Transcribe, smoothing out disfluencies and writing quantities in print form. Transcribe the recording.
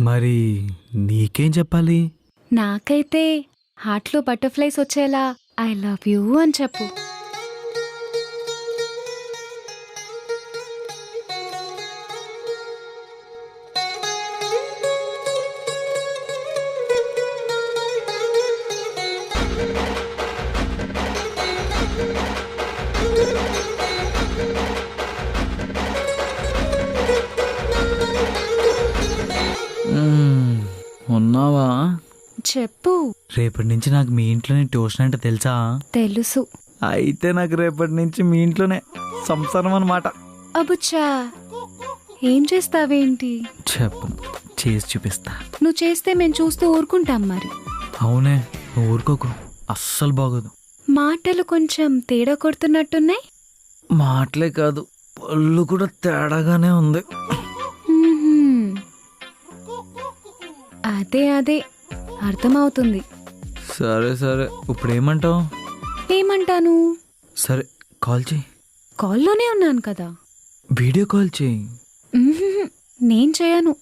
మరి నీకేం చెప్పాలి? నాకైతే హార్ట్లో బటర్ఫ్లైస్ వచ్చేలా ఐ లవ్ యూ అని చెప్పు. ఉన్నావా? చెప్పు. రేపటి నుంచి నాకు మీ ఇంట్లోనే ట్యూషన్ అంటే తెలుసా? తెలుసు. అయితే నాకు రేపటి నుంచి మీ ఇంట్లోనే సంసారం అన్నమాట. అబుచ్చా, ఏం చేస్తావేంటి? చెప్పను, చేసి చూపిస్తా. నువ్వు చేస్తే మేము చూస్తూ ఊరుకుంటాం మరి. అవునే, నువ్వు ఊరుకోకు, అస్సలు బాగోదు. మాటలు కొంచెం తేడా కొడుతున్నట్టున్నాయి. మాటలే కాదు, పళ్ళు కూడా తేడాగానే ఉంది. మ్మ్హ్మ్. అదే అర్థమవుతుంది. సరే సరే, ఇప్పుడు ఏమంటావు? ఏమంటాను? సరే, కాల్ చేయి. కాల్లోనే ఉన్నాను కదా. వీడియో కాల్ చేయి. మ్మ్హ్మ్. నేను చేయను.